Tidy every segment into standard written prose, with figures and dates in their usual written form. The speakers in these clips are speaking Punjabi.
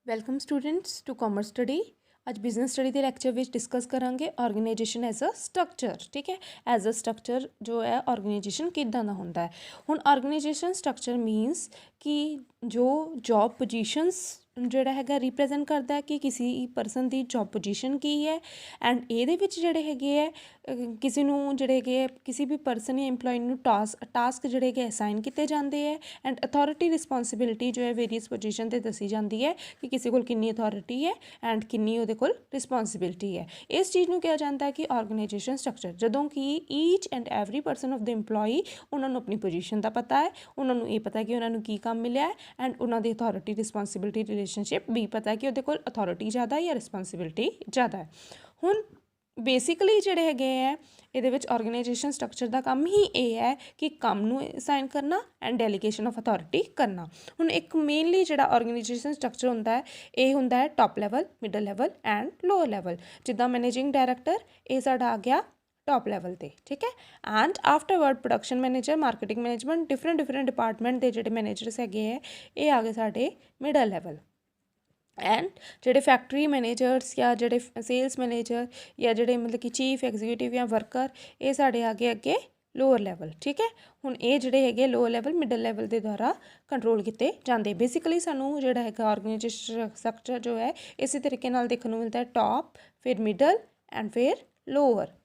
Welcome students to commerce study. आज बिजनेस स्टडी के लैक्चर में डिस्कस करांगे ऑर्गेनाइजेशन एज अ स्ट्रक्चर। ठीक है, एज अ स्ट्रक्चर जो है ऑर्गेनाइजेशन किदां दा हुंदा है। हुण ऑर्गेनाइजेशन स्ट्रक्चर मीनस कि जो जॉब पोजीशनस ਜਿਹੜਾ ਹੈਗਾ ਰਿਪਰੈਜ਼ੈਂਟ ਕਰਦਾ ਹੈ ਕਿ ਕਿਸੇ ਪਰਸਨ ਦੀ ਜੌਬ ਪੋਜੀਸ਼ਨ ਕੀ ਹੈ ਐਂਡ ਇਹਦੇ ਵਿੱਚ ਜਿਹੜੇ ਹੈਗੇ ਹੈ ਕਿਸੇ ਨੂੰ ਜਿਹੜੇ ਹੈਗੇ ਕਿਸੇ ਵੀ ਪਰਸਨ ਜਾਂ ਇੰਪਲੋਈ ਨੂੰ ਟਾਸਕ ਜਿਹੜੇ ਹੈਗੇ ਅਸਾਈਨ ਕੀਤੇ ਜਾਂਦੇ ਹੈ ਐਂਡ ਅਥਾਰਟੀ ਰਿਸਪੌਂਸਿਬਿਲਿਟੀ ਜੋ ਹੈ ਵੇਰੀਅਸ ਪੋਜੀਸ਼ਨ 'ਤੇ ਦੱਸੀ ਜਾਂਦੀ ਹੈ ਕਿ ਕਿਸੇ ਕੋਲ ਕਿੰਨੀ ਅਥਾਰਟੀ ਹੈ ਐਂਡ ਕਿੰਨੀ ਉਹਦੇ ਕੋਲ ਰਿਸਪੌਂਸਿਬਿਲਿਟੀ ਹੈ। ਇਸ ਚੀਜ਼ ਨੂੰ ਕਿਹਾ ਜਾਂਦਾ ਹੈ ਕਿ ਆਰਗੇਨਾਈਜੇਸ਼ਨ ਸਟਰਕਚਰ, ਜਦੋਂ ਕਿ each and every person of the employee ਉਹਨਾਂ ਨੂੰ ਆਪਣੀ ਪੋਜੀਸ਼ਨ ਦਾ ਪਤਾ ਹੈ, ਉਹਨਾਂ ਨੂੰ ਇਹ ਪਤਾ ਕਿ ਉਹਨਾਂ ਨੂੰ ਕੀ ਕੰਮ ਮਿਲਿਆ ਹੈ ਐਂਡ ਉਹਨਾਂ ਦੀ ਅਥਾਰਟੀ ਰਿਸਪੌਂਸਿਬਿਲਿਟੀ ਰਿਲੇਸ਼ਨਸ਼ਿਪ ਵੀ ਪਤਾ ਕਿ ਉਹਦੇ ਕੋਲ ਅਥਾਰਟੀ ਜ਼ਿਆਦਾ ਜਾਂ ਰਿਸਪੌਂਸਿਬਿਲਿਟੀ ਜ਼ਿਆਦਾ ਹੈ। ਹੁਣ ਬੇਸਿਕਲੀ ਜਿਹੜੇ ਹੈਗੇ ਹੈ ਇਹਦੇ ਵਿੱਚ ਆਰਗੇਨਾਈਜੇਸ਼ਨ ਸਟਰਕਚਰ ਦਾ ਕੰਮ ਹੀ ਇਹ ਹੈ ਕਿ ਕੰਮ ਨੂੰ ਅਸਾਈਨ ਕਰਨਾ ਐਂਡ ਡੈਲੀਗੇਸ਼ਨ ਆਫ ਅਥਾਰਟੀ ਕਰਨਾ। ਹੁਣ ਇੱਕ ਮੇਨਲੀ ਜਿਹੜਾ ਆਰਗੇਨਾਈਜੇਸ਼ਨ ਸਟਰਕਚਰ ਹੁੰਦਾ ਹੈ ਇਹ ਹੁੰਦਾ ਹੈ top level, middle level and lower level. ਜਿੱਦਾਂ ਮੈਨੇਜਿੰਗ ਡਾਇਰੈਕਟਰ ਇਹ ਸਾਡਾ ਆ ਗਿਆ टॉप लैवल पे, ठीक है। And afterward production manager, marketing management, different department के जोड़े मैनेजर्स है ये आ गए साढ़े मिडल लैवल। एंड जोड़े फैक्ट्री मैनेजर्स या जोड़े सेल्स मैनेजर या जोड़े मतलब कि चीफ एग्जीक्यूटिव या वर्कर ये साढ़े आ गए अगे लोअर लैवल, ठीक है। हुण ये जोड़े है लोअर लैवल मिडल लैवल के द्वारा कंट्रोल किए जाते। बेसिकली सानू जोड़ा है ऑर्गेनाइजेशन स्ट्रक्चर जो है इसी तरीके नाल देखने को मिलता है, टॉप फिर मिडल एंड फिर लोअर।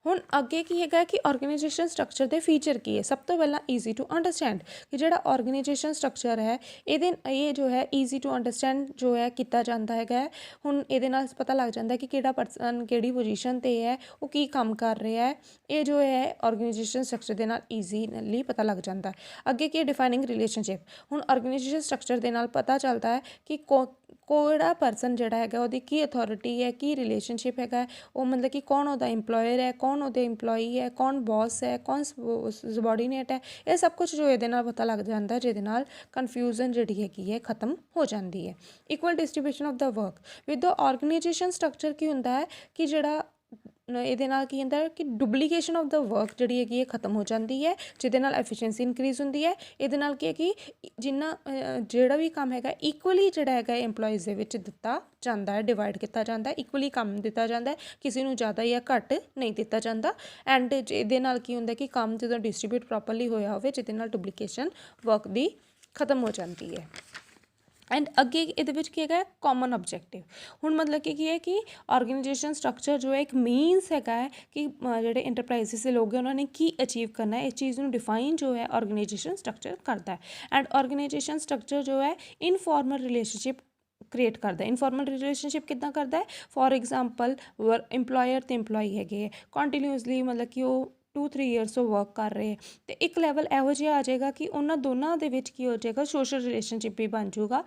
ਹੁਣ ਅੱਗੇ ਕੀ ਹੈਗਾ ਕਿ ਆਰਗੇਨਾਈਜੇਸ਼ਨ ਸਟਰਕਚਰ ਦੇ ਫੀਚਰ ਕੀ ਹੈ। ਸਭ ਤੋਂ ਪਹਿਲਾਂ ਈਜ਼ੀ ਟੂ ਅੰਡਰਸਟੈਂਡ ਕਿ ਜਿਹੜਾ ਆਰਗੇਨਾਈਜੇਸ਼ਨ ਸਟਰਕਚਰ ਹੈ ਇਹ ਜੋ ਹੈ ਈਜ਼ੀ ਟੂ ਅੰਡਰਸਟੈਂਡ ਜੋ ਹੈ ਕੀਤਾ ਜਾਂਦਾ ਹੈਗਾ। ਹੁਣ ਇਹਦੇ ਨਾਲ ਪਤਾ ਲੱਗ ਜਾਂਦਾ ਕਿ ਕਿਹੜਾ ਪਰਸਨ ਕਿਹੜੀ ਪੋਜੀਸ਼ਨ 'ਤੇ ਹੈ, ਉਹ ਕੀ ਕੰਮ ਕਰ ਰਿਹਾ ਹੈ। ਇਹ ਜੋ ਹੈ ਆਰਗੇਨਾਈਜੇਸ਼ਨ ਸਟਰਕਚਰ ਦੇ ਨਾਲ ਈਜ਼ੀਲੀ ਪਤਾ ਲੱਗ ਜਾਂਦਾ। ਅੱਗੇ ਕੀ ਡਿਫਾਈਨਿੰਗ ਰਿਲੇਸ਼ਨਸ਼ਿਪ। ਹੁਣ ਆਰਗੇਨਾਈਜੇਸ਼ਨ ਸਟਰਕਚਰ ਦੇ ਨਾਲ ਪਤਾ ਚੱਲਦਾ ਹੈ ਕਿ ਕਿਹੜਾ ਪਰਸਨ ਜਿਹੜਾ ਹੈਗਾ ਉਹਦੀ ਕੀ ਅਥਾਰਟੀ ਹੈ, ਕੀ ਰਿਲੇਸ਼ਨਸ਼ਿਪ ਹੈਗਾ, ਉਹ ਮਤਲਬ ਕਿ ਕੌਣ ਉਹਦਾ ਇੰਪਲੋਇਰ ਹੈ, ਕੌਣ ਉਹਦੇ ਇੰਪਲੋਈ ਹੈ, ਕੌਣ ਬੌਸ ਹੈ, ਕੌਣ ਸਬੋਰਡੀਨੇਟ ਹੈ। ਇਹ ਸਭ ਕੁਝ ਜੋ ਇਹਦੇ ਨਾਲ ਪਤਾ ਲੱਗ ਜਾਂਦਾ, ਜਿਹਦੇ ਨਾਲ ਕਨਫਿਊਜ਼ਨ ਜਿਹੜੀ ਹੈਗੀ ਹੈ ਖ਼ਤਮ ਹੋ ਜਾਂਦੀ ਹੈ। Equal distribution of the work with the organisation structure ਕੀ ਹੁੰਦਾ ਹੈ ਕਿ ਜਿਹੜਾ ਇਹਦੇ ਨਾਲ ਕੀ ਹੁੰਦਾ ਕਿ ਡੁਪਲੀਕੇਸ਼ਨ ਆਫ ਦਾ ਵਰਕ ਜਿਹੜੀ ਹੈਗੀ ਹੈ ਖ਼ਤਮ ਹੋ ਜਾਂਦੀ ਹੈ, ਜਿਹਦੇ ਨਾਲ ਐਫੀਸ਼ੀਐਂਸੀ ਇਨਕਰੀਜ਼ ਹੁੰਦੀ ਹੈ। ਇਹਦੇ ਨਾਲ ਕੀ ਹੈ ਕਿ ਜਿਹੜਾ ਵੀ ਕੰਮ ਹੈਗਾ ਇਕੁਅਲੀ ਜਿਹੜਾ ਹੈਗਾ ਇੰਪਲੋਈਜ਼ ਦੇ ਵਿੱਚ ਦਿੱਤਾ ਜਾਂਦਾ ਹੈ, ਡਿਵਾਈਡ ਕੀਤਾ ਜਾਂਦਾ, ਇਕੁਅਲੀ ਕੰਮ ਦਿੱਤਾ ਜਾਂਦਾ, ਕਿਸੇ ਨੂੰ ਜ਼ਿਆਦਾ ਜਾਂ ਘੱਟ ਨਹੀਂ ਦਿੱਤਾ ਜਾਂਦਾ। ਐਂਡ ਇਹਦੇ ਨਾਲ ਕੀ ਹੁੰਦਾ ਕਿ ਕੰਮ ਜਦੋਂ ਡਿਸਟਰੀਬਿਊਟ ਪ੍ਰੋਪਰਲੀ ਹੋਇਆ ਹੋਵੇ, ਜਿਹਦੇ ਨਾਲ ਡੁਪਲੀਕੇਸ਼ਨ ਵਰਕ ਦੀ ਖ਼ਤਮ ਹੋ ਜਾਂਦੀ ਹੈ। ਐਂਡ ਅੱਗੇ ਇਹਦੇ ਵਿੱਚ ਕੀ ਹੈਗਾ ਕਾਮਨ ਆਬਜੈਕਟਿਵ। ਹੁਣ ਮਤਲਬ ਕਿ ਕੀ ਹੈ ਕਿ ਆਰਗੇਨਾਈਜੇਸ਼ਨ ਸਟਰਕਚਰ ਜੋ ਹੈ ਇੱਕ ਮੀਨਸ ਹੈਗਾ ਹੈ ਕਿ ਜਿਹੜੇ ਇੰਟਰਪ੍ਰਾਈਜ਼ਸ ਦੇ ਲੋਕ ਹੈ ਉਹਨਾਂ ਨੇ ਕੀ ਅਚੀਵ ਕਰਨਾ ਹੈ। ਇਸ ਚੀਜ਼ ਨੂੰ ਡਿਫਾਈਨ ਜੋ ਹੈ ਆਰਗੇਨਾਈਜੇਸ਼ਨ ਸਟਰਕਚਰ ਕਰਦਾ ਹੈ। ਐਂਡ ਆਰਗੇਨਾਈਜੇਸ਼ਨ ਸਟਰਕਚਰ ਜੋ ਹੈ ਇਨਫੋਰਮਲ ਰਿਲੇਸ਼ਨਸ਼ਿਪ ਕ੍ਰੀਏਟ ਕਰਦਾ। ਇਨਫੋਰਮਲ ਰਿਲੇਸ਼ਨਸ਼ਿਪ ਕਿੱਦਾਂ ਕਰਦਾ ਹੈ। ਫੋਰ ਐਗਜ਼ਾਮਪਲ ਇੰਪਲੋਇਰ ਅਤੇ ਇੰਪਲੋਈ ਹੈਗੇ ਹੈ ਕੰਟੀਨਿਊਸਲੀ ਮਤਲਬ ਕਿ ਉਹ 2-3 ਈਅਰਸ ਤੋਂ ਵਰਕ ਕਰ ਰਹੇ ਅਤੇ ਇੱਕ ਲੈਵਲ ਇਹੋ ਜਿਹਾ ਆ ਜਾਏਗਾ ਕਿ ਉਹਨਾਂ ਦੋਨਾਂ ਦੇ ਵਿੱਚ ਕੀ ਹੋ ਜਾਏਗਾ, ਸੋਸ਼ਲ ਰਿਲੇਸ਼ਨਸ਼ਿਪ ਵੀ ਬਣ ਜਾਊਗਾ,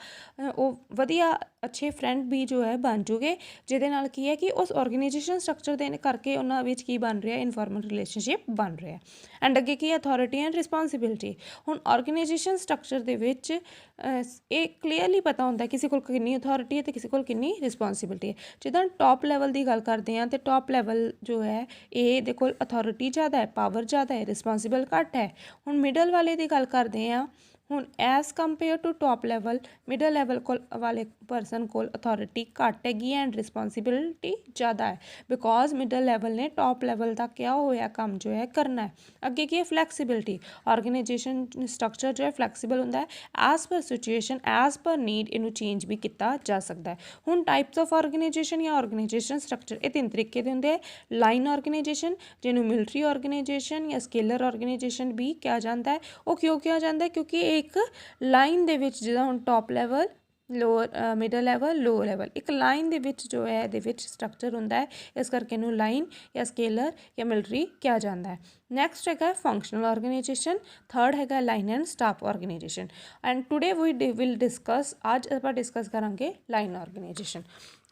ਉਹ ਵਧੀਆ ਅੱਛੇ ਫਰੈਂਡ ਵੀ ਜੋ ਹੈ ਬਣ ਜੂਗੇ, ਜਿਹਦੇ ਨਾਲ ਕੀ ਹੈ ਕਿ ਉਸ ਆਰਗੇਨਾਈਜੇਸ਼ਨ ਸਟਰਕਚਰ ਦੇ ਕਰਕੇ ਉਹਨਾਂ ਵਿੱਚ ਕੀ ਬਣ ਰਿਹਾ, ਇਨਫੋਰਮਲ ਰਿਲੇਸ਼ਨਸ਼ਿਪ ਬਣ ਰਿਹਾ। ਐਂਡ ਅੱਗੇ ਕੀ ਅਥਾਰਟੀ ਐਂਡ ਰਿਸਪੌਂਸਿਬਿਲਿਟੀ। ਹੁਣ ਆਰਗੇਨਾਈਜੇਸ਼ਨ ਸਟਰਕਚਰ ਦੇ ਵਿੱਚ ਇਹ ਕਲੀਅਰਲੀ ਪਤਾ ਹੁੰਦਾ ਕਿਸੇ ਕੋਲ ਕਿੰਨੀ ਅਥਾਰਟੀ ਹੈ ਅਤੇ ਕਿਸੇ ਕੋਲ ਕਿੰਨੀ ਰਿਸਪੌਂਸਿਬਿਲਿਟੀ ਹੈ। ਜਿੱਦਾਂ ਟੌਪ ਲੈਵਲ ਦੀ ਗੱਲ ਕਰਦੇ ਹਾਂ ਅਤੇ ਟੌਪ ਲੈਵਲ ਜੋ ਹੈ ਇਹਦੇ ਕੋਲ ਅਥਾਰਟੀ ਜ਼ਿਆਦਾ ਹੈ, ਪਾਵਰ ਜ਼ਿਆਦਾ ਹੈ, ਰਿਸਪੌਂਸਿਬਲ ਘੱਟ ਹੈ। ਹੁਣ ਮਿਡਲ ਵਾਲੇ ਦੀ ਗੱਲ ਕਰਦੇ ਹਾਂ, ਹੁਣ as compare to top level middle level ਕੋਲ ਵਾਲੇ ਪਰਸਨ ਕੋਲ ਅਥਾਰਟੀ ਘੱਟ ਹੈਗੀ ਐਂਡ ਰਿਸਪੌਂਸਿਬਿਲਿਟੀ ਜ਼ਿਆਦਾ ਹੈ, ਬਿਕੋਜ਼ ਮਿਡਲ ਲੈਵਲ ਨੇ ਟੌਪ ਲੈਵਲ ਦਾ ਕਿਹਾ ਹੋਇਆ ਕੰਮ ਜੋ ਹੈ ਕਰਨਾ ਹੈ। ਅੱਗੇ ਕੀ ਹੈ ਫਲੈਕਸੀਬਿਲਿਟੀ। ਆਰਗੇਨਾਈਜੇਸ਼ਨ ਸਟਰਕਚਰ ਜੋ ਹੈ ਫਲੈਕਸੀਬਲ ਹੁੰਦਾ ਹੈ, as per situation as per need ਇਹਨੂੰ ਚੇਂਜ ਵੀ ਕੀਤਾ ਜਾ ਸਕਦਾ ਹੈ। ਹੁਣ ਟਾਈਪਸ ਆਫ ਆਰਗੇਨਾਈਜੇਸ਼ਨ ਜਾਂ ਆਰਗੇਨਾਈਜੇਸ਼ਨ ਸਟਰਕਚਰ ਇਹ 3 ਤਰੀਕੇ ਦੇ ਹੁੰਦੇ ਹੈ। ਲਾਈਨ ਆਰਗੇਨਾਈਜੇਸ਼ਨ ਜਿਹਨੂੰ ਮਿਲਟਰੀ ਆਰਗੇਨਾਈਜੇਸ਼ਨ ਜਾਂ ਸਕੇਲਰ ਆਰਗੇਨਾਈਜੇਸ਼ਨ ਵੀ ਕਿਹਾ ਜਾਂਦਾ ਹੈ। ਉਹ ਕਿਉਂ ਕਿਹਾ ਜਾਂਦਾ ਹੈ ਕਿਉਂਕਿ ਇਹ ਇੱਕ ਲਾਈਨ ਦੇ ਵਿੱਚ ਜਿੱਦਾਂ ਹੁਣ top level, lower middle level, lower level ਇੱਕ ਲਾਈਨ ਦੇ ਵਿੱਚ ਜੋ ਹੈ ਇਹਦੇ ਵਿੱਚ ਸਟਰਕਚਰ ਹੁੰਦਾ ਹੈ, ਇਸ ਕਰਕੇ ਇਹਨੂੰ ਲਾਈਨ ਜਾਂ ਸਕੇਲਰ ਜਾਂ ਮਿਲਟਰੀ ਕਿਹਾ ਜਾਂਦਾ ਹੈ। ਨੈਕਸਟ ਹੈਗਾ ਫੰਕਸ਼ਨਲ ਆਰਗੇਨਾਈਜੇਸ਼ਨ, ਥਰਡ ਹੈਗਾ line and staff organisation. And today we will discuss, ਅੱਜ ਆਪਾਂ ਡਿਸਕਸ ਕਰਾਂਗੇ ਲਾਈਨ ਆਰਗੇਨਾਈਜੇਸ਼ਨ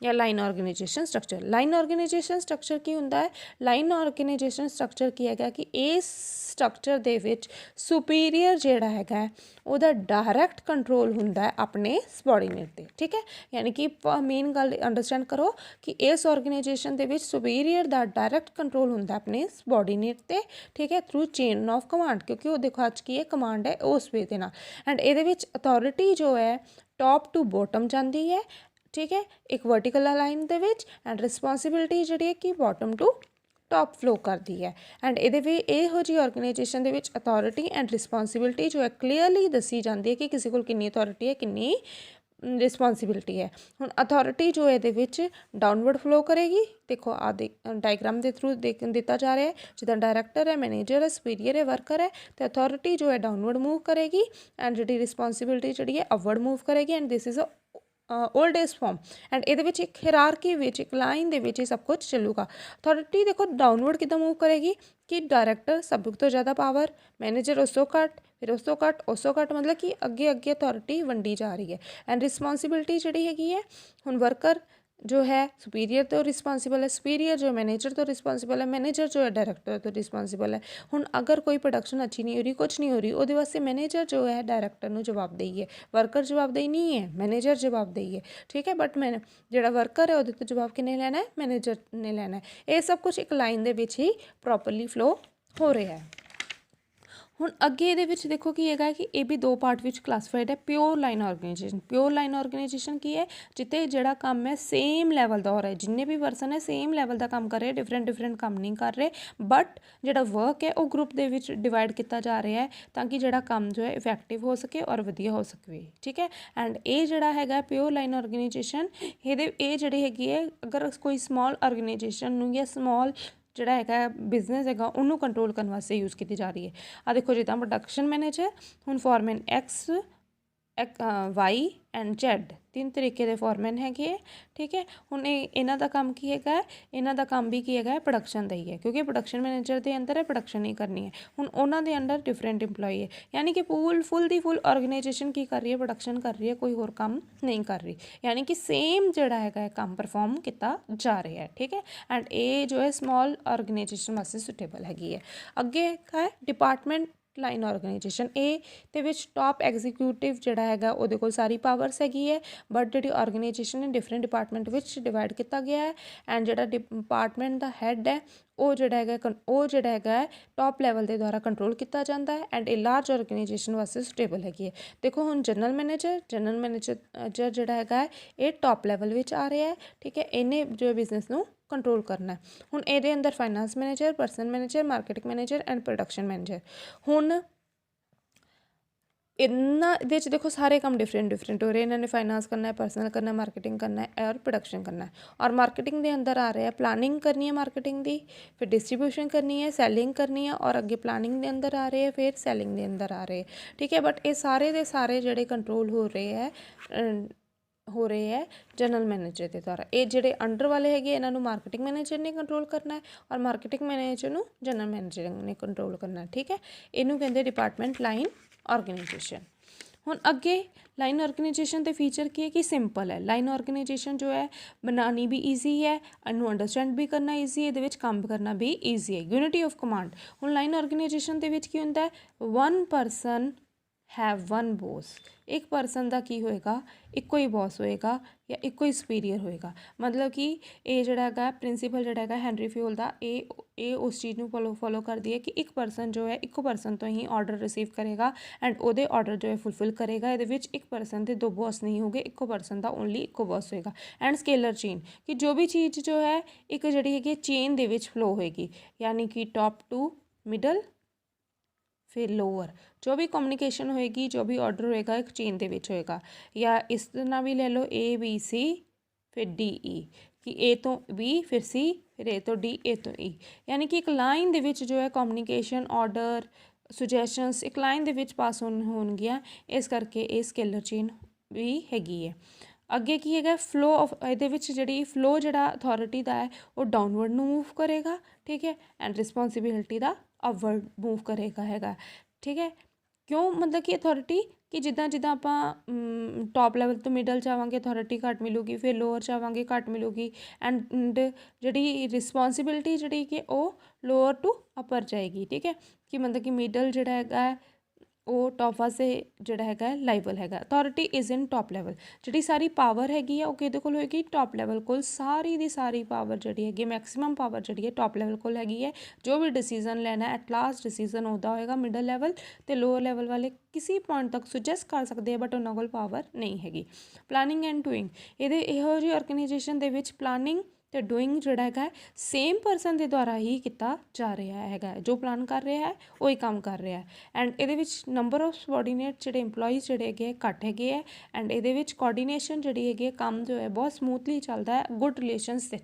ਜਾਂ line organisation structure. Line organisation structure ਕੀ ਹੁੰਦਾ ਹੈ। ਲਾਈਨ ਆਰਗੇਨਾਈਜੇਸ਼ਨ ਸਟਰਕਚਰ ਕੀ ਹੈਗਾ ਕਿ ਇਸ ਸਟਰਕਚਰ ਦੇ ਵਿੱਚ ਸੁਪੀਰੀਅਰ ਜਿਹੜਾ ਹੈਗਾ ਉਹਦਾ ਡਾਇਰੈਕਟ ਕੰਟਰੋਲ ਹੁੰਦਾ ਹੈ ਆਪਣੇ ਸਬੋਰਡੀਨੇਟ 'ਤੇ, ਠੀਕ ਹੈ। ਯਾਨੀ ਕਿ ਮੇਨ ਗੱਲ ਅੰਡਰਸਟੈਂਡ ਕਰੋ ਕਿ ਇਸ ਆਰਗੇਨਾਈਜੇਸ਼ਨ ਦੇ ਵਿੱਚ ਸੁਪੀਰੀਅਰ ਦਾ ਡਾਇਰੈਕਟ ਕੰਟਰੋਲ ਹੁੰਦਾ ਆਪਣੇ ਸਬੋਰਡੀਨੇਟ 'ਤੇ, ਠੀਕ ਹੈ, ਥਰੂ ਚੇਨ ਆਫ ਕਮਾਂਡ, ਕਿਉਂਕਿ ਉਹ ਦੇਖੋ ਅੱਜ ਕੀ ਹੈ ਕਮਾਂਡ ਹੈ ਉਸ ਵੇ ਦੇ ਨਾਲ। ਐਂਡ ਇਹਦੇ ਵਿੱਚ ਅਥਾਰਟੀ ਜੋ ਹੈ टॉप टू बॉटम जाती है, ठीक है, एक vertical line they which, and responsibility जिहड़ी है कि बॉटम टू टॉप फ्लो करती है। एंड ये जी organisation they which authority and responsibility जो है क्लीयरली दसी जाती है कि किसी को कितनी अथॉरिटी है, कितनी रिस्पॉन्सिबिलिटी है। हुण अथॉरिटी जो ये डाउनवर्ड फ्लो करेगी, देखो आ डायग्राम के थ्रू दिता जा रहा है, जिदा डायरैक्टर है, मैनेजर है, सुपीरियर है, वर्कर है, तो अथॉरिटी जो है डाउनवर्ड मूव करेगी एंड जी रिस्पॉन्सिबिलिटी जी है अपवर्ड मूव करेगी। And this is old age form, and ये एक हिरारकी एक लाइन के सब कुछ चलूगा। अथॉरिटी देखो डाउनवर्ड कितना मूव करेगी कि डायरैक्टर सब तो ज़्यादा पावर, मैनेजर उस तो घट, फिर उस तो घट, उस तो घट, मतलब कि अगे अगे अथॉरिटी वंडी जा रही है। एंड रिस्पॉन्सिबिलिटी जी हैगी है, हुण वर्कर जो है सुपीरियर तो रिस्पॉन्सिबल है, सुपीरियर जो मैनेजर तो रिस्पॉन्सिबल है, मैनेजर जो है डायरैक्टर तो रिस्पॉन्सिबल है। हुण अगर कोई प्रोडक्शन अच्छी नहीं हो रही, कुछ नहीं हो रही, वो वास्ते मैनेजर जो है डायरैक्टर नूं जवाबदेही है, वर्कर जवाबदेही नहीं है, मैनेजर जवाबदेही है, ठीक है। बट मैं जो वर्कर है वो जवाब किन्ने लैना है, मैनेजर ने लैना है। ये सब कुछ एक लाइन दे विच ही प्रॉपरली फ्लो हो रहा है। हुण अगे ये देखो कि हैगा कि ये भी दो पार्ट विच क्लासीफाइड है। Pure line organisation, pure line organisation की है जिते जिहड़ा काम है सेम लैवल का हो रहा है, जिन्ने भी परसन है सेम लैवल का काम कर रहे, डिफरेंट डिफरेंट काम नहीं कर रहे, बट जिहड़ा वर्क है वो ग्रुप के विच डिवाइड किया जा रहा है ताकि जिहड़ा काम जो है इफैक्टिव हो सके और वधिया हो सके, ठीक है। एंड ये जिहड़ा हैगा प्योर लाइन ऑर्गेनाइजेशन, ये जिहड़ी हैगी है अगर कोई स्मॉल ऑर्गेनाइजेशन नूं या स्मॉल जिहड़ा हैगा बिजनेस हैगा उन्होंने कंट्रोल करने वास्ते यूज़ की जा रही है। आ देखो जिदा प्रोडक्शन मैनेजर, हुण foreman X Y and Z तीन तरीके के फॉरमैन हैगे, ठीक है। हुण इन्हां दा काम की हैगा, इन्हां दा काम भी की हैगा प्रोडक्शन दा ही है, क्योंकि प्रोडक्शन मैनेजर के अंदर है प्रोडक्शन ही करनी है। हुण उन्हां दे अंडर डिफरेंट इंपलॉई है, यानी कि फुल दी फुल ऑर्गेनाइजेशन की कर रही है, प्रोडक्शन कर रही है, कोई होर काम नहीं कर रही, यानी कि सेम जिहड़ा हैगा काम परफॉर्म किया जा रहा है, ठीक है। एंड ये जो है स्मॉल ऑर्गेनाइजेशन वास्ते सुटेबल हैगी है। अगे है डिपार्टमेंट लाइन ऑर्गेनाइजेशन, ये विच टॉप एग्जीक्यूटिव जिहड़ा हैगा उहदे कोल सारी पावर्स हैगी है, बट जिहड़ी ऑर्गेनाइजेशन है डिफरेंट डिपार्टमेंट विच डिवाइड किया गया है। एंड जिहड़ा डिपार्टमेंट दा हैड है वो जिहड़ा हैगा टॉप लैवल के द्वारा कंट्रोल किया जाता है। एंड ए लार्ज ऑर्गेनाइजेशन वास्ते सुटेबल हैगी है। देखो हुण जनरल मैनेजर जिहड़ा हैगा ये टॉप लैवल विच आ रहा है, ठीक है, इन्हें जो बिजनेस नूं कंट्रोल करना है। हुण इहदे अंदर finance manager, personal manager, marketing manager and production manager. हुण इन्ना देखो सारे काम डिफरेंट डिफरेंट हो रहे हैं, इन्होंने फाइनेंस करना है, पर्सनल करना है, मार्केटिंग करना है और प्रोडक्शन करना है। और मार्केटिंग के अंदर आ रहा है प्लानिंग करनी है मार्केटिंग की, फिर डिस्ट्रीब्यूशन करनी है, सैलिंग करनी है, और अगे प्लानिंग के अंदर आ रहे हैं, फिर सैलिंग के अंदर आ रहे हैं, ठीक है। बट ये सारे के सारे जोड़े कंट्रोल हो रहे हैं जनरल मैनेजर के द्वारा। ये जोड़े अंडर वाले है इन्हों मार्केटिंग मैनेजर ने कंट्रोल करना है, और मार्केटिंग मैनेजर को जनरल मैनेजर ने कंट्रोल करना है, ठीक है। इनू कहते डिपार्टमेंट लाइन ऑर्गेनाइजेशन। हुण अगे लाइन ऑर्गेनाइजेशन के फीचर की है कि सिंपल है, लाइन ऑर्गेनाइजेशन जो है बनानी भी ईजी है, इनू अंडरस्टैंड भी करना ईजी है, ये काम करना भी ईजी है। यूनिटी ऑफ कमांड, हुण लाइन ऑर्गेनाइजेशन के की होंदा है one person have one boss, एक परसन का की होएगा एको ही बॉस होएगा या एको ही सुपीरियर होएगा। मतलब कि ये जिहड़ा प्रिंसीपल जिहड़ा हैनरी फ्यूल का ये उस चीज़ को फॉलो करती है कि एक परसन जो है एको परसन तो ही ऑर्डर रिसीव करेगा एंड वो ऑर्डर जो है फुलफिल करेगा। ये एक परसन के दो बॉस नहीं होंगे, एको परसन का ओनली एको बॉस होएगा। एंड स्केलर चेन कि जो भी चीज़ जो है एक जी है चेन दे विच फ्लो होएगी, यानी कि टॉप टू मिडल फिर लोअर, जो भी कम्युनिकेशन होएगी, जो भी ऑर्डर होएगा एक चेन के विच होएगा। या इस तरह भी ले लो ए बी सी फिर डी ई, कि ए तो बी फिर सी फिर ए तो डी ए तो ई, यानी कि एक लाइन दे विच जो है कम्युनिकेशन ऑर्डर सुजैशनस एक लाइन दे विच पास होणगियां, इस करके ये स्केलर चेन भी हैगी है। अगे की है फ्लो ऑफ ये फ्लो जिहड़ा अथॉरिटी का है वो डाउनवर्ड मूव करेगा, ठीक है, एंड रिस्पॉन्सिबिलिटी का अपवर्ड मूव करेगा हैगा, ठीक है। क्यों, मतलब कि अथॉरिटी कि जिदा जिदा आप टॉप लैवल तो मिडल जावांगे अथॉरिटी घट मिलूगी, फिर लोअर जावांगे घट मिलूगी, एंड जी रिस्पॉन्सिबिलिटी जी कि वो लोअर टू अपर जाएगी, ठीक है। कि मतलब कि मिडल जिहड़ा हैगा ਉਹ ਟੌਪ ਵਾਸਤੇ ਜਿਹੜਾ ਹੈਗਾ ਲਾਈਬਲ ਹੈਗਾ। Authority is in top level, ਜਿਹੜੀ ਸਾਰੀ ਪਾਵਰ ਹੈਗੀ ਆ ਉਹ ਕਿਹਦੇ ਕੋਲ ਹੋਏਗੀ? ਟੌਪ ਲੈਵਲ ਕੋਲ। ਸਾਰੀ ਦੀ ਸਾਰੀ ਪਾਵਰ ਜਿਹੜੀ ਹੈਗੀ, ਮੈਕਸਿਮਮ ਪਾਵਰ ਜਿਹੜੀ ਹੈ ਟੌਪ ਲੈਵਲ ਕੋਲ ਹੈਗੀ ਹੈ। ਜੋ ਵੀ ਡਿਸੀਜ਼ਨ ਲੈਣਾ ਐਟ ਲਾਸਟ ਡਿਸੀਜ਼ਨ ਉਹਦਾ ਹੋਏਗਾ। ਮਿਡਲ ਲੈਵਲ ਅਤੇ ਲੋਅਰ ਲੈਵਲ ਵਾਲੇ ਕਿਸੇ ਪੁਆਇੰਟ ਤੱਕ ਸੁਜੈਸਟ ਕਰ ਸਕਦੇ ਆ, ਬਟ ਉਹਨਾਂ ਕੋਲ ਪਾਵਰ ਨਹੀਂ ਹੈਗੀ। ਪਲਾਨਿੰਗ ਐਂਡ ਡੂਇੰਗ, ਇਹਦੇ ਇਹੋ ਜਿਹੀ ਆਰਗੇਨਾਈਜੇਸ਼ਨ ਦੇ ਵਿੱਚ ਪਲਾਨਿੰਗ ਅਤੇ ਡੂਇੰਗ ਜਿਹੜਾ ਹੈਗਾ ਸੇਮ ਪਰਸਨ ਦੇ ਦੁਆਰਾ ਹੀ ਕੀਤਾ ਜਾ ਰਿਹਾ ਹੈਗਾ। ਜੋ ਪਲਾਨ ਕਰ ਰਿਹਾ ਹੈ ਉਹ ਹੀ ਕੰਮ ਕਰ ਰਿਹਾ ਹੈ। ਐਂਡ ਇਹਦੇ ਵਿੱਚ ਨੰਬਰ ਆਫ ਸਬੋਰਡੀਨੇਟ ਜਿਹੜੇ ਇੰਪਲੋਈਜ਼ ਜਿਹੜੇ ਹੈਗੇ ਘੱਟ ਹੈਗੇ ਹੈ। ਐਂਡ ਇਹਦੇ ਵਿੱਚ ਕੋਆਰਡੀਨੇਸ਼ਨ ਜਿਹੜੀ ਹੈਗੀ ਕੰਮ ਜੋ ਹੈ ਬਹੁਤ ਸਮੂਥਲੀ ਚੱਲਦਾ ਹੈ, ਗੁੱਡ ਰਿਲੇਸ਼ਨਸ ਦੇ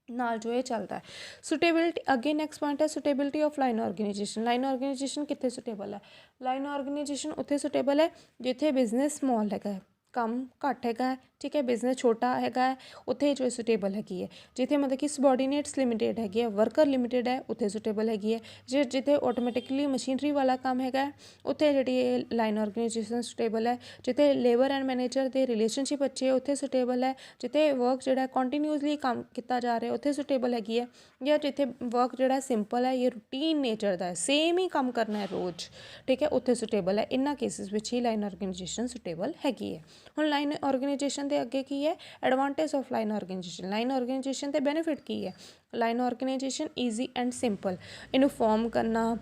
ਨਾਲ ਜੋ ਇਹ ਚੱਲਦਾ ਹੈ। ਸੁਟੇਬਿਲਿਟੀ, ਅੱਗੇ ਨੈਕਸਟ ਪੁਆਇੰਟ ਹੈ suitability of line organisation. Line organisation ਕਿੱਥੇ ਸੁਟੇਬਲ ਹੈ? ਲਾਈਨ ਆਰਗੇਨਾਈਜੇਸ਼ਨ ਉੱਥੇ ਸੁਟੇਬਲ ਹੈ ਜਿੱਥੇ ਬਿਜ਼ਨਸ ਸਮੋਲ ਹੈਗਾ, ਕੰਮ ਘੱਟ ਹੈਗਾ, ਠੀਕ ਹੈ, ਬਿਜ਼ਨਸ ਛੋਟਾ ਹੈਗਾ, ਉੱਥੇ ਜੋ ਸੁਟੇਬਲ ਹੈਗੀ ਹੈ। ਜਿੱਥੇ ਮਤਲਬ ਕਿ ਸਬੋਰਡੀਨੇਟਸ ਲਿਮਿਟੇਡ ਹੈਗੀ ਹੈ, ਵਰਕਰ ਲਿਮਿਟੇਡ ਹੈ, ਉੱਥੇ ਸੁਟੇਬਲ ਹੈਗੀ ਹੈ। ਜਿੱਥੇ ਆਟੋਮੈਟਿਕਲੀ ਮਸ਼ੀਨਰੀ ਵਾਲਾ ਕੰਮ ਹੈਗਾ ਉੱਥੇ ਜਿਹੜੀ ਇਹ ਲਾਈਨ ਆਰਗੇਨਾਈਜੇਸ਼ਨ ਸੁਟੇਬਲ ਹੈ। ਜਿੱਥੇ ਲੇਬਰ ਐਂਡ ਮੈਨੇਜਰ ਦੇ ਰਿਲੇਸ਼ਨਸ਼ਿਪ ਅੱਛੇ ਉੱਥੇ ਸੁਟੇਬਲ ਹੈ। ਜਿੱਥੇ ਵਰਕ ਜਿਹੜਾ ਕੰਟੀਨਿਊਸਲੀ ਕੰਮ ਕੀਤਾ ਜਾ ਰਿਹਾ ਉੱਥੇ ਸੁਟੇਬਲ ਹੈਗੀ ਹੈ। ਜਾਂ ਜਿੱਥੇ ਵਰਕ ਜਿਹੜਾ ਸਿੰਪਲ ਹੈ ਜਾਂ ਰੂਟੀਨ ਨੇਚਰ ਦਾ ਹੈ, ਸੇਮ ਹੀ ਕੰਮ ਕਰਨਾ ਹੈ ਰੋਜ਼, ਠੀਕ ਹੈ, ਉੱਥੇ ਸੁਟੇਬਲ ਹੈ। ਇਹਨਾਂ ਕੇਸਿਸ ਵਿੱਚ ਹੀ ਲਾਈਨ ਆਰਗੇਨਾਈਜੇਸ਼ਨ ਸੁਟੇਬਲ ਹੈਗੀ ਹੈ। ਹੁਣ ਲਾਈਨ ਆਰਗੇਨਾਈਜੇਸ਼ਨ ਦੇ ਅੱਗੇ ਕੀ ਹੈ? Advantage of line organisation. Line organisation ਦੇ ਬੈਨੀਫਿਟ ਕੀ ਹੈ? Line organisation easy and simple, ਇਹਨੂੰ ਫਾਰਮ ਕਰਨਾ,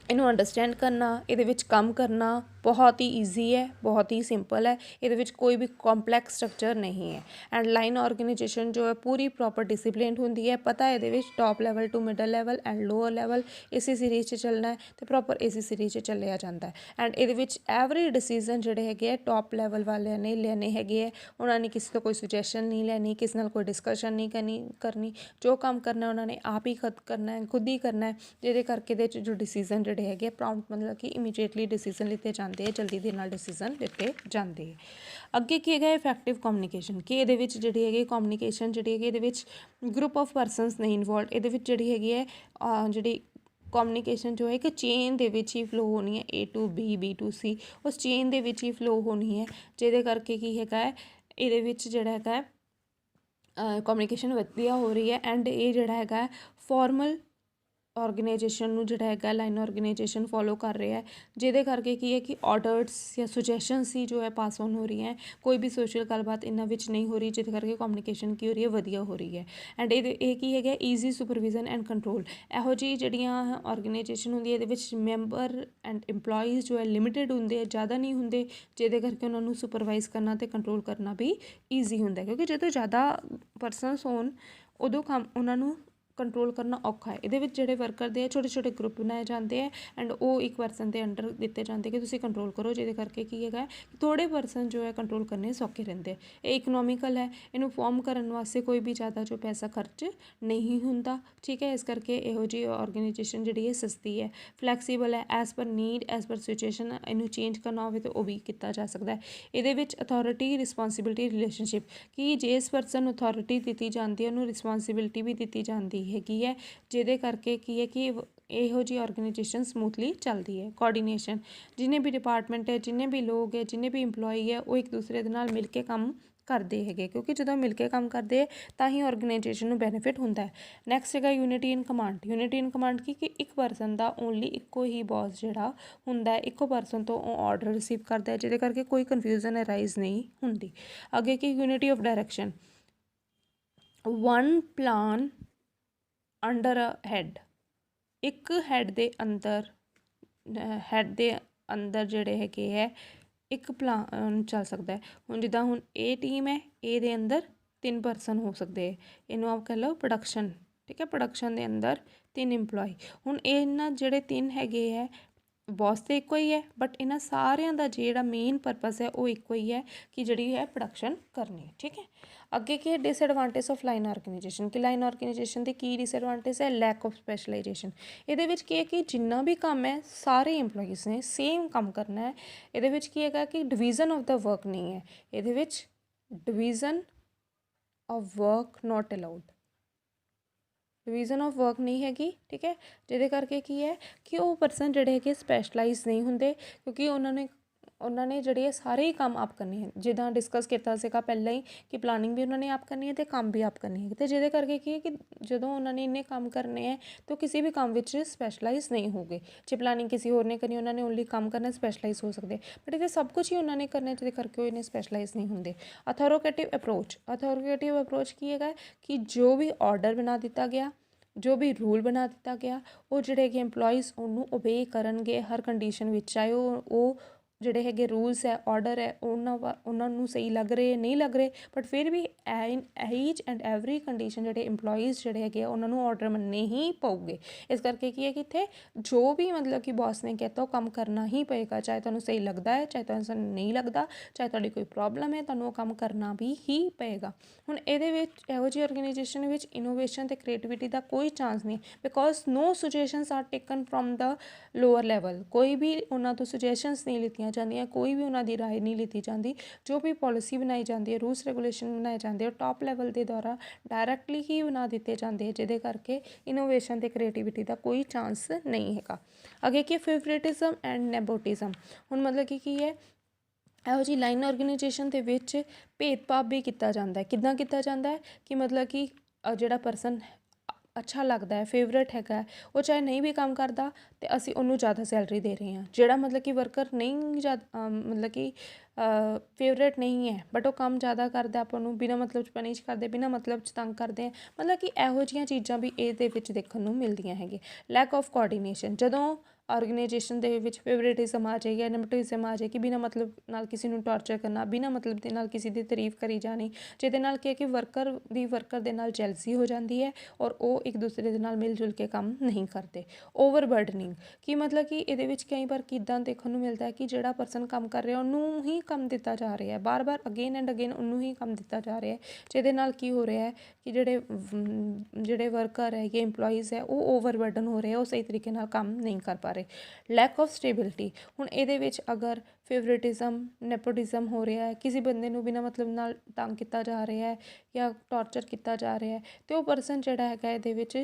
ਇਹਨੂੰ ਅੰਡਰਸਟੈਂਡ ਕਰਨਾ, ਇਹਦੇ ਵਿੱਚ ਕੰਮ ਕਰਨਾ ਬਹੁਤ ਹੀ ਈਜ਼ੀ ਹੈ, ਬਹੁਤ ਹੀ ਸਿੰਪਲ ਹੈ। ਇਹਦੇ ਵਿੱਚ ਕੋਈ ਵੀ ਕੰਪਲੈਕਸ ਸਟਰਕਚਰ ਨਹੀਂ ਹੈ। ਐਂਡ ਲਾਈਨ ਆਰਗੇਨਾਈਜੇਸ਼ਨ ਜੋ ਹੈ ਪੂਰੀ ਪ੍ਰੋਪਰ ਡਿਸਿਪਲਿਨਡ ਹੁੰਦੀ ਹੈ। ਪਤਾ ਇਹਦੇ ਵਿੱਚ top level to middle level and lower level ਇਸੇ ਸੀਰੀਜ਼ 'ਚ ਚੱਲਣਾ ਹੈ ਅਤੇ ਪ੍ਰੋਪਰ ਇਸੇ ਸੀਰੀਜ਼ 'ਚ ਚੱਲਿਆ ਜਾਂਦਾ ਹੈ। ਐਂਡ ਇਹਦੇ ਵਿੱਚ ਐਵਰੀ ਡਿਸੀਜ਼ਨ ਜਿਹੜੇ ਹੈਗੇ ਆ ਟੌਪ ਲੈਵਲ ਵਾਲਿਆਂ ਨੇ ਲੈਣੇ ਹੈਗੇ ਹੈ। ਉਹਨਾਂ ਨੇ ਕਿਸੇ ਤੋਂ ਕੋਈ ਸੁਜੈਸ਼ਨ ਨਹੀਂ ਲੈਣੀ, ਕਿਸੇ ਨਾਲ ਕੋਈ ਡਿਸਕਸ਼ਨ ਨਹੀਂ ਕਰਨੀ। ਜੋ ਕੰਮ ਕਰਨਾ ਉਹਨਾਂ ਨੇ ਆਪ ਹੀ ਕਰਨਾ ਹੈ, ਖੁਦ ਹੀ ਕਰਨਾ ਹੈ, ਜਿਹਦੇ ਕਰਕੇ ਇਹਦੇ 'ਚ ਜੋ ਡਿਸੀਜ਼ਨ ਜਿਹੜੇ ਹੈਗੇ ਪ੍ਰੋਂਪਟ ਮਤਲਬ ਕਿ ਇਮੀਡੀਏਟਲੀ ਡਿਸੀਜ਼ਨ ਲਿੱਤੇ ਜਾਂਦੇ ਹੈ, ਜਲਦੀ ਦੇ ਨਾਲ ਡਿਸੀਜ਼ਨ ਲਿੱਤੇ ਜਾਂਦੇ ਹੈ। ਅੱਗੇ ਕੀ ਹੈਗਾ? ਇਫੈਕਟਿਵ ਕਮਿਊਨੀਕੇਸ਼ਨ, ਕਿ ਇਹਦੇ ਵਿੱਚ ਜਿਹੜੀ ਹੈਗੀ ਕਮਿਊਨੀਕੇਸ਼ਨ ਜਿਹੜੀ ਹੈਗੀ ਇਹਦੇ ਵਿੱਚ ਗਰੁੱਪ ਆਫ ਪਰਸਨਸ ਨਹੀਂ ਇਨਵੋਲਵਡ। ਇਹਦੇ ਵਿੱਚ ਜਿਹੜੀ ਹੈਗੀ ਹੈ ਜਿਹੜੀ ਕਮਿਊਨੀਕੇਸ਼ਨ ਜੋ ਹੈ ਇੱਕ ਚੇਨ ਦੇ ਵਿੱਚ ਹੀ ਫਲੋ ਹੋਣੀ ਹੈ, A to B, B to C, ਉਸ ਚੇਨ ਦੇ ਵਿੱਚ ਹੀ ਫਲੋ ਹੋਣੀ ਹੈ। ਜਿਹਦੇ ਕਰਕੇ ਕੀ ਹੈਗਾ ਹੈ ਇਹਦੇ ਵਿੱਚ ਜਿਹੜਾ ਹੈਗਾ ਕਮਿਊਨੀਕੇਸ਼ਨ ਵਧੀਆ ਹੋ ਰਹੀ ਹੈ। ਐਂਡ ਇਹ ਜਿਹੜਾ ਹੈਗਾ ਫਾਰਮਲ ਆਰਗੇਨਾਈਜੇਸ਼ਨ ਨੂੰ ਜਿਹੜਾ ਹੈਗਾ ਲਾਈਨ ਆਰਗੇਨਾਈਜੇਸ਼ਨ ਫੋਲੋ ਕਰ ਰਿਹਾ ਹੈ। ਜਿਹਦੇ ਕਰਕੇ ਕੀ ਹੈ ਕਿ ਆਰਡਰਸ ਜਾਂ ਸੁਜੈਸ਼ਨਸ ਹੀ ਜੋ ਹੈ ਪਾਸ ਔਨ ਹੋ ਰਹੀਆਂ, ਕੋਈ ਵੀ ਸੋਸ਼ਲ ਗੱਲਬਾਤ ਇਹਨਾਂ ਵਿੱਚ ਨਹੀਂ ਹੋ ਰਹੀ, ਜਿਹਦੇ ਕਰਕੇ ਕਮਿਊਨੀਕੇਸ਼ਨ ਕੀ ਹੋ ਰਹੀ ਹੈ? ਵਧੀਆ ਹੋ ਰਹੀ ਹੈ। ਐਂਡ ਇਹ ਕੀ ਹੈਗਾ? Easy supervision and control. ਇਹੋ ਜਿਹੀ ਜਿਹੜੀਆਂ ਆਰਗੇਨਾਈਜੇਸ਼ਨ ਹੁੰਦੀ ਹੈ ਇਹਦੇ ਵਿੱਚ ਮੈਂਬਰ ਐਂਡ ਇੰਪਲੋਈਜ਼ ਜੋ ਹੈ ਲਿਮਿਟਿਡ ਹੁੰਦੇ ਆ, ਜ਼ਿਆਦਾ ਨਹੀਂ ਹੁੰਦੇ, ਜਿਹਦੇ ਕਰਕੇ ਉਹਨਾਂ ਨੂੰ ਸੁਪਰਵਾਈਜ਼ ਕਰਨਾ ਅਤੇ ਕੰਟਰੋਲ ਕਰਨਾ ਵੀ ਈਜ਼ੀ ਹੁੰਦਾ। ਕਿਉਂਕਿ ਜਦੋਂ ਜ਼ਿਆਦਾ ਪਰਸਨਸ ਹੋਣ ਉਦੋਂ ਕੰਮ ਉਹਨਾਂ ਨੂੰ ਕੰਟਰੋਲ ਕਰਨਾ ਔਖਾ ਹੈ। ਇਹਦੇ ਵਿੱਚ ਜਿਹੜੇ ਵਰਕਰ ਦੇ ਛੋਟੇ ਛੋਟੇ ਗਰੁੱਪ ਬਣਾਏ ਜਾਂਦੇ ਹੈ ਐਂਡ ਉਹ ਇੱਕ ਪਰਸਨ ਦੇ ਅੰਡਰ ਦਿੱਤੇ ਜਾਂਦੇ ਕਿ ਤੁਸੀਂ ਕੰਟਰੋਲ ਕਰੋ, ਜਿਹਦੇ ਕਰਕੇ ਕੀ ਹੈਗਾ ਥੋੜ੍ਹੇ ਪਰਸਨ ਜੋ ਹੈ ਕੰਟਰੋਲ ਕਰਨੇ ਸੌਖੇ ਰਹਿੰਦੇ। ਇਹ ਇਕਨੋਮਿਕਲ ਹੈ, ਇਹਨੂੰ ਫਾਰਮ ਕਰਨ ਵਾਸਤੇ ਕੋਈ ਵੀ ਜ਼ਿਆਦਾ ਜੋ ਪੈਸਾ ਖਰਚ ਨਹੀਂ ਹੁੰਦਾ, ਠੀਕ ਹੈ। ਇਸ ਕਰਕੇ ਇਹੋ ਜਿਹੀ ਆਰਗੇਨਾਈਜੇਸ਼ਨ ਜਿਹੜੀ ਹੈ ਸਸਤੀ ਹੈ, ਫਲੈਕਸੀਬਲ ਹੈ, as per need, as per situation ਇਹਨੂੰ ਚੇਂਜ ਕਰਨਾ ਹੋਵੇ ਤਾਂ ਉਹ ਵੀ ਕੀਤਾ ਜਾ ਸਕਦਾ ਹੈ। ਇਹਦੇ ਵਿੱਚ ਅਥੋਰਿਟੀ ਰਿਸਪੋਂਸੀਬਿਲਿਟੀ ਰਿਲੇਸ਼ਨਸ਼ਿਪ, ਕਿ ਜਿਸ ਪਰਸਨ ਨੂੰ ਅਥੋਰਿਟੀ ਦਿੱਤੀ ਜਾਂਦੀ ਹੈ ਉਹਨੂੰ ਰਿਸਪੋਂਸੀਬਿਲਿਟੀ ਵੀ ਦਿੱਤੀ ਜਾਂਦੀ ਹੈਗੀ ਹੈ, ਜਿਹਦੇ ਕਰਕੇ ਕੀ ਹੈ ਕਿ ਇਹੋ ਜਿਹੀ ਆਰਗੇਨਾਈਜੇਸ਼ਨ ਸਮੂਥਲੀ ਚੱਲਦੀ ਹੈ। ਕੋਆਰਡੀਨੇਸ਼ਨ, ਜਿੰਨੇ ਵੀ ਡਿਪਾਰਟਮੈਂਟ ਹੈ, ਜਿੰਨੇ ਵੀ ਲੋਕ ਹੈ, ਜਿੰਨੇ ਵੀ ਇੰਪਲੋਈ ਹੈ, ਉਹ ਇੱਕ ਦੂਸਰੇ ਦੇ ਨਾਲ ਮਿਲ ਕੇ ਕੰਮ ਕਰਦੇ ਹੈਗੇ, ਕਿਉਂਕਿ ਜਦੋਂ ਮਿਲ ਕੇ ਕੰਮ ਕਰਦੇ ਤਾਂ ਹੀ ਆਰਗੇਨਾਈਜੇਸ਼ਨ ਨੂੰ ਬੈਨੀਫਿਟ ਹੁੰਦਾ ਹੈ। ਨੈਕਸਟ ਹੈਗਾ ਯੂਨਿਟੀ ਇਨ ਕਮਾਂਡ। ਯੂਨਿਟੀ ਇਨ ਕਮਾਂਡ ਕਿ ਇੱਕ ਪਰਸਨ ਦਾ ਓਨਲੀ ਇੱਕੋ ਹੀ ਬੌਸ ਜਿਹੜਾ ਹੁੰਦਾ ਹੈ, ਇੱਕੋ ਪਰਸਨ ਤੋਂ ਉਹ ਆਰਡਰ ਰਿਸੀਵ ਕਰਦਾ ਹੈ, ਜਿਹਦੇ ਕਰਕੇ ਕੋਈ ਕਨਫਿਊਜ਼ਨ ਅਰਾਈਜ਼ ਨਹੀਂ ਹੁੰਦੀ। ਅੱਗੇ ਕੀ? Unity of direction, one plan under a head, ਇੱਕ ਹੈਡ ਦੇ ਅੰਦਰ ਜਿਹੜੇ ਹੈਗੇ ਹੈ ਇੱਕ ਪਲਾਨ ਚੱਲ ਸਕਦਾ ਹੈ। ਹੁਣ ਜਿੱਦਾਂ ਹੁਣ ਇਹ ਟੀਮ ਹੈ, ਇਹ ਦੇ ਅੰਦਰ 3 ਪਰਸਨ ਹੋ ਸਕਦੇ, ਇਹਨੂੰ ਆਪ ਕਹਿ ਲਓ ਪ੍ਰੋਡਕਸ਼ਨ, ਠੀਕ ਹੈ। ਪ੍ਰੋਡਕਸ਼ਨ ਦੇ ਅੰਦਰ 3 ਇੰਪਲੋਈ। ਹੁਣ ਇਹਨਾਂ ਜਿਹੜੇ 3 ਹੈਗੇ ਹੈ ਬੌਸ ਤਾਂ ਇੱਕੋ ਹੀ ਹੈ, ਬਟ ਇਹਨਾਂ ਸਾਰਿਆਂ ਦਾ ਜਿਹੜਾ ਮੇਨ ਪਰਪਸ ਹੈ ਉਹ ਇੱਕੋ ਹੀ ਹੈ ਕਿ ਜਿਹੜੀ ਹੈ ਪ੍ਰੋਡਕਸ਼ਨ ਕਰਨੀ, ਠੀਕ ਹੈ। ਅੱਗੇ ਕੀ ਹੈ? ਡਿਸਐਡਵਾਂਟੇਜ ਆਫ ਲਾਈਨ ਆਰਗੇਨਾਈਜੇਸ਼ਨ, ਕਿ ਲਾਈਨ ਆਰਗੇਨਾਈਜੇਸ਼ਨ ਦੀ ਕੀ ਡਿਸਐਡਵਾਂਟੇਜ ਹੈ? Lack of specialisation. ਇਹਦੇ ਵਿੱਚ ਕੀ ਹੈ ਕਿ ਜਿੰਨਾ ਵੀ ਕੰਮ ਹੈ ਸਾਰੇ ਇੰਪਲੋਈਜ਼ ਨੇ ਸੇਮ ਕੰਮ ਕਰਨਾ ਹੈ। ਇਹਦੇ ਵਿੱਚ ਕੀ ਹੈਗਾ ਕਿ ਡਿਵੀਜ਼ਨ ਆਫ ਦਾ ਵਰਕ ਨਹੀਂ ਹੈ, ਇਹਦੇ ਵਿੱਚ division of work note allowed, division of work ਨਹੀਂ ਹੈਗੀ, ਠੀਕ ਹੈ। ਜਿਹਦੇ ਕਰਕੇ ਕੀ ਹੈ ਕਿ ਉਹ ਪਰਸਨ ਜਿਹੜੇ ਹੈਗੇ ਸਪੈਸ਼ਲਾਈਜ਼ ਨਹੀਂ ਹੁੰਦੇ, ਕਿਉਂਕਿ ਉਹਨਾਂ ਨੇ ਉਹਨਾਂ ਨੇ ਜਿਹੜੇ ਇਹ ਸਾਰੇ ਹੀ ਕੰਮ ਆਪ ਕਰਨੇ ਹੈ, ਜਿੱਦਾਂ ਡਿਸਕਸ ਕੀਤਾ ਸੀਗਾ ਪਹਿਲਾਂ ਹੀ ਕਿ ਪਲਾਨਿੰਗ ਵੀ ਉਹਨਾਂ ਨੇ ਆਪ ਕਰਨੀ ਹੈ ਅਤੇ ਕੰਮ ਵੀ ਆਪ ਕਰਨੀ ਹੈ। ਅਤੇ ਜਿਹਦੇ ਕਰਕੇ ਕੀ ਹੈ ਕਿ ਜਦੋਂ ਉਹਨਾਂ ਨੇ ਇੰਨੇ ਕੰਮ ਕਰਨੇ ਹੈ ਤਾਂ ਉਹ ਕਿਸੇ ਵੀ ਕੰਮ ਵਿੱਚ ਸਪੈਸ਼ਲਾਈਜ਼ ਨਹੀਂ ਹੋਗੇ। ਜੇ ਪਲਾਨਿੰਗ ਕਿਸੇ ਹੋਰ ਨੇ ਕਰਨੀ, ਉਹਨਾਂ ਨੇ ਓਨਲੀ ਕੰਮ ਕਰਨਾ, ਸਪੈਸ਼ਲਾਈਜ਼ ਹੋ ਸਕਦੇ, ਬਟ ਇਹਦੇ ਸਭ ਕੁਝ ਹੀ ਉਹਨਾਂ ਨੇ ਕਰਨਾ, ਜਿਹਦੇ ਕਰਕੇ ਉਹ ਇੰਨੇ ਸਪੈਸ਼ਲਾਈਜ਼ ਨਹੀਂ ਹੁੰਦੇ। ਅਥੋਰੋਗੇਟਿਵ ਅਪਰੋਚ ਕੀ ਹੈਗਾ ਕਿ ਜੋ ਵੀ ਆਰਡਰ ਬਣਾ ਦਿੱਤਾ ਗਿਆ, ਜੋ ਵੀ ਰੂਲ ਬਣਾ ਦਿੱਤਾ ਗਿਆ, ਉਹ ਜਿਹੜੇ ਹੈਗੇ ਇੰਪਲੋਈਜ਼ ਉਹਨੂੰ ਓਬੇ ਕਰਨਗੇ ਹਰ ਕੰਡੀਸ਼ਨ ਵਿੱਚ, ਚਾਹੇ ਉਹ ਜਿਹੜੇ ਹੈਗੇ ਰੂਲਸ ਹੈ, ਆਰਡਰ ਹੈ, ਉਹਨਾਂ ਨੂੰ ਸਹੀ ਲੱਗ ਰਹੇ ਨਹੀਂ ਲੱਗ ਰਹੇ, ਬਟ ਫਿਰ ਵੀ ਇਨ ਈਚ ਐਂਡ ਐਵਰੀ ਕੰਡੀਸ਼ਨ ਜਿਹੜੇ ਇੰਪਲੋਈਜ਼ ਜਿਹੜੇ ਹੈਗੇ ਆ ਉਹਨਾਂ ਨੂੰ ਆਰਡਰ ਮੰਨਣੇ ਹੀ ਪਊਗੇ। ਇਸ ਕਰਕੇ ਕੀ ਹੈ ਕਿ ਇੱਥੇ ਜੋ ਵੀ ਮਤਲਬ ਕਿ ਬੌਸ ਨੇ ਕਹਿਤਾ ਉਹ ਕੰਮ ਕਰਨਾ ਹੀ ਪਏਗਾ, ਚਾਹੇ ਤੁਹਾਨੂੰ ਸਹੀ ਲੱਗਦਾ ਹੈ, ਚਾਹੇ ਤੁਹਾਨੂੰ ਨਹੀਂ ਲੱਗਦਾ, ਚਾਹੇ ਤੁਹਾਡੀ ਕੋਈ ਪ੍ਰੋਬਲਮ ਹੈ, ਤੁਹਾਨੂੰ ਉਹ ਕੰਮ ਕਰਨਾ ਵੀ ਹੀ ਪਏਗਾ। ਹੁਣ ਇਹਦੇ ਵਿੱਚ ਇਹੋ ਜਿਹੀ ਆਰਗੇਨਾਈਜੇਸ਼ਨ ਵਿੱਚ ਇਨੋਵੇਸ਼ਨ ਅਤੇ ਕ੍ਰੀਏਟੀਵਿਟੀ ਦਾ ਕੋਈ ਚਾਂਸ ਨਹੀਂ, because no suggestions are taken from the lower level. ਕੋਈ ਵੀ ਉਹਨਾਂ ਤੋਂ ਸੁਜੈਸ਼ਨਸ ਨਹੀਂ ਲਿੱਤੀਆਂ ਜਾਂਦੀਆਂ, ਕੋਈ ਵੀ ਉਹਨਾਂ ਦੀ ਰਾਏ ਨਹੀਂ ਲਿੱਤੀ ਜਾਂਦੀ। ਜੋ ਵੀ ਪੋਲਿਸੀ ਬਣਾਈ ਜਾਂਦੀ ਹੈ, ਰੂਲਸ ਰੈਗੂਲੇਸ਼ਨ ਬਣਾਏ ਜਾਂਦੇ ਉਹ ਟੌਪ ਲੈਵਲ ਦੇ ਦੁਆਰਾ ਡਾਇਰੈਕਟਲੀ ਹੀ ਬਣਾ ਦਿੱਤੇ ਜਾਂਦੇ, ਜਿਹਦੇ ਕਰਕੇ ਇਨੋਵੇਸ਼ਨ ਅਤੇ ਕ੍ਰੀਏਟੀਵਿਟੀ ਦਾ ਕੋਈ ਚਾਂਸ ਨਹੀਂ ਹੈਗਾ। ਅੱਗੇ ਕੀ ਫੇਵਰੇਟਿਜ਼ਮ ਐਂਡ ਨੈਪੋਟਿਜ਼ਮ। ਹੁਣ ਮਤਲਬ ਕਿ ਕੀ ਹੈ, ਇਹੋ ਜਿਹੀ ਲਾਈਨ ਆਰਗੇਨਾਈਜੇਸ਼ਨ ਦੇ ਵਿੱਚ ਭੇਦਭਾਵ ਵੀ ਕੀਤਾ ਜਾਂਦਾ ਹੈ। ਕਿੱਦਾਂ ਕੀਤਾ ਜਾਂਦਾ ਹੈ ਕਿ ਮਤਲਬ ਕਿ ਜਿਹੜਾ ਪਰਸਨ ਅੱਛਾ ਲੱਗਦਾ ਹੈ, ਫੇਵਰੇਟ ਹੈਗਾ, ਉਹ ਚਾਹੇ ਨਹੀਂ ਵੀ ਕੰਮ ਕਰਦਾ ਅਤੇ ਅਸੀਂ ਉਹਨੂੰ ਜ਼ਿਆਦਾ ਸੈਲਰੀ ਦੇ ਰਹੇ ਹਾਂ। ਜਿਹੜਾ ਮਤਲਬ ਕਿ ਵਰਕਰ ਨਹੀਂ ਮਤਲਬ ਕਿ ਫੇਵਰੇਟ ਨਹੀਂ ਹੈ, ਬਟ ਉਹ ਕੰਮ ਜ਼ਿਆਦਾ ਕਰਦਾ, ਆਪਾਂ ਨੂੰ ਬਿਨਾਂ ਮਤਲਬ 'ਚ ਪਨਿਸ਼ ਕਰਦੇ, ਬਿਨਾਂ ਮਤਲਬ 'ਚ ਤੰਗ ਕਰਦੇ ਆ, ਮਤਲਬ ਕਿ ਇਹੋ ਜਿਹੀਆਂ ਚੀਜ਼ਾਂ ਵੀ ਇਹਦੇ ਵਿੱਚ ਦੇਖਣ ਨੂੰ ਮਿਲਦੀਆਂ ਹੈਗੀਆਂ। ਲੈਕ ਆਫ ਕੋਆਰਡੀਨੇਸ਼ਨ, ਜਦੋਂ ਆਰਗੇਨਾਈਜੇਸ਼ਨ ਦੇ ਵਿੱਚ ਫੇਵਰੇਟਿਜ਼ਮ ਆ ਜਾਏ ਜਾਂ ਨੈਪੋਟਿਜ਼ਮ ਆ ਜਾਏ ਕਿ ਬਿਨਾਂ ਮਤਲਬ ਨਾਲ ਕਿਸੇ ਨੂੰ ਟਾਰਚਰ ਕਰਨਾ, ਬਿਨਾਂ ਮਤਲਬ ਦੇ ਨਾਲ ਕਿਸੇ ਦੀ ਤਾਰੀਫ ਕਰੀ ਜਾਣੀ, ਜਿਹਦੇ ਨਾਲ ਕੀ ਹੈ ਕਿ ਵਰਕਰ ਦੇ ਨਾਲ ਜੈਲਸੀ ਹੋ ਜਾਂਦੀ ਹੈ ਔਰ ਉਹ ਇੱਕ ਦੂਸਰੇ ਦੇ ਨਾਲ ਮਿਲ ਜੁਲ ਕੇ ਕੰਮ ਨਹੀਂ ਕਰਦੇ। ਓਵਰਬਰਡਨਿੰਗ, ਕਿ ਮਤਲਬ ਕਿ ਇਹਦੇ ਵਿੱਚ ਕਈ ਵਾਰ ਕਿੱਦਾਂ ਦੇਖਣ ਨੂੰ ਮਿਲਦਾ ਹੈ ਕਿ ਜਿਹੜਾ ਪਰਸਨ ਕੰਮ ਕਰ ਰਿਹਾ ਉਹਨੂੰ ਹੀ ਕੰਮ ਦਿੱਤਾ ਜਾ ਰਿਹਾ, ਬਾਰ-ਬਾਰ ਅਗੇਨ ਐਂਡ ਅਗੇਨ ਉਹਨੂੰ ਹੀ ਕੰਮ ਦਿੱਤਾ ਜਾ ਰਿਹਾ, ਜਿਹਦੇ ਨਾਲ ਕੀ ਹੋ ਰਿਹਾ ਹੈ ਕਿ ਜਿਹੜੇ ਵਰਕਰ ਹੈਗੇ, ਇੰਪਲੋਈਜ਼ ਹੈ, ਉਹ ਓਵਰਬਰਡਨ ਹੋ ਰਹੇ, ਉਹ ਸਹੀ ਤਰੀਕੇ ਨਾਲ ਕੰਮ ਨਹੀਂ ਕਰ ਪਾ ਰਹੇ। ਲੈਕ ਆਫ ਸਟੇਬਿਲਿਟੀ, ਹੁਣ ਇਹਦੇ ਵਿੱਚ ਅਗਰ ਫੇਵਰੇਟਿਜ਼ਮ ਨੈਪੋਟਿਜ਼ਮ ਹੋ ਰਿਹਾ ਹੈ, ਕਿਸੇ ਬੰਦੇ ਨੂੰ ਬਿਨਾਂ ਮਤਲਬ ਨਾਲ ਤੰਗ ਕੀਤਾ ਜਾ ਰਿਹਾ ਹੈ ਜਾਂ ਟਾਰਚਰ ਕੀਤਾ ਜਾ ਰਿਹਾ ਹੈ, ਅਤੇ ਉਹ ਪਰਸਨ ਜਿਹੜਾ ਹੈਗਾ ਇਹਦੇ ਵਿੱਚ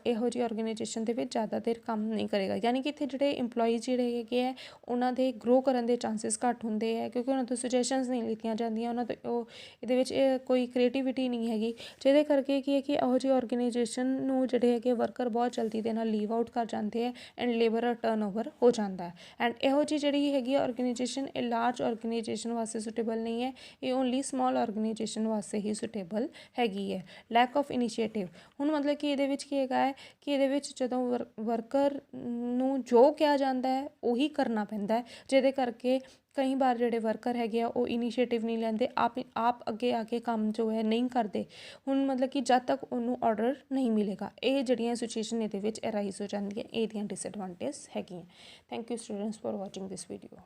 ਇਹੋ ਜਿਹੀ ਆਰਗੇਨਾਈਜੇਸ਼ਨ ਦੇ ਵਿੱਚ ਜ਼ਿਆਦਾ ਦੇਰ ਕੰਮ ਨਹੀਂ ਕਰੇਗਾ। ਯਾਨੀ ਕਿ ਇੱਥੇ ਜਿਹੜੇ ਇੰਪਲੋਈਜ਼ ਜਿਹੜੇ ਹੈਗੇ ਹੈ ਉਹਨਾਂ ਦੇ ਗਰੋ ਕਰਨ ਦੇ ਚਾਂਸਿਸ ਘੱਟ ਹੁੰਦੇ ਹੈ, ਕਿਉਂਕਿ ਉਹਨਾਂ ਤੋਂ ਸੁਜੈਸ਼ਨਸ ਨਹੀਂ ਲਿੱਤੀਆਂ ਜਾਂਦੀਆਂ, ਉਹਨਾਂ ਤੋਂ ਇਹਦੇ ਵਿੱਚ ਕੋਈ ਕ੍ਰੀਏਟੀਵਿਟੀ ਨਹੀਂ ਹੈਗੀ, ਜਿਹਦੇ ਕਰਕੇ ਕੀ ਹੈ ਕਿ ਇਹੋ ਜਿਹੀ ਆਰਗੇਨਾਈਜੇਸ਼ਨ ਨੂੰ ਜਿਹੜੇ ਹੈਗੇ ਵਰਕਰ ਬਹੁਤ ਜਲਦੀ ਦੇ ਨਾਲ ਲੀਵ ਆਊਟ ਕਰ ਜਾਂਦੇ ਹੈ ਐਂਡ ਲੇਬਰ ਟਰਨਓਵਰ ਹੋ ਜਾਂਦਾ ਹੈ। ਐਂਡ ਇਹੋ ਜਿਹੀ ਜਿਹੜੀ ਹੈਗੀ ਆਰਗੇਨਾਈਜੇਸ਼ਨ ਇਹ ਲਾਰਜ ਆਰਗੇਨਾਈਜੇਸ਼ਨ ਵਾਸਤੇ ਸੁਟੇਬਲ ਨਹੀਂ ਹੈ, ਇਹ ਓਨਲੀ ਸਮਾਲ ਆਰਗੇਨਾਈਜੇਸ਼ਨ ਵਾਸਤੇ ਹੀ ਸੁਟੇਬਲ ਹੈਗੀ ਹੈ। ਲੈਕ ਆਫ ਇਨੀਸ਼ੀਏਟਿਵ, ਹੁਣ ਮਤਲਬ ਕਿ ਇਹਦੇ ਵਿੱਚ ਕੀ ਹੈਗਾ ਹੈ ਕਿ ਇਹਦੇ ਵਿੱਚ ਜਦੋਂ ਵਰਕਰ ਨੂੰ ਜੋ ਕਿਹਾ ਜਾਂਦਾ ਹੈ ਉਹੀ ਕਰਨਾ ਪੈਂਦਾ ਹੈ, ਜਿਹਦੇ ਕਰਕੇ ਕਈ ਵਾਰ ਜਿਹੜੇ ਵਰਕਰ ਹੈਗੇ ਆ ਉਹ ਇਨੀਸ਼ੀਏਟਿਵ ਨਹੀਂ ਲੈਂਦੇ, ਆਪ ਅੱਗੇ ਆ ਕੇ ਕੰਮ ਜੋ ਹੈ ਨਹੀਂ ਕਰਦੇ। ਹੁਣ ਮਤਲਬ ਕਿ ਜਦ ਤੱਕ ਉਹਨੂੰ ਆਰਡਰ ਨਹੀਂ ਮਿਲੇਗਾ, ਇਹ ਜਿਹੜੀਆਂ ਸਿਚੁਏਸ਼ਨ ਇਹਦੇ ਵਿੱਚ ਅਰਾਈਜ਼ ਹੋ ਜਾਂਦੀਆਂ, ਇਹਦੀਆਂ ਡਿਸਐਡਵਾਂਟੇਜ ਹੈਗੀਆਂ। Thank you students for watching this video.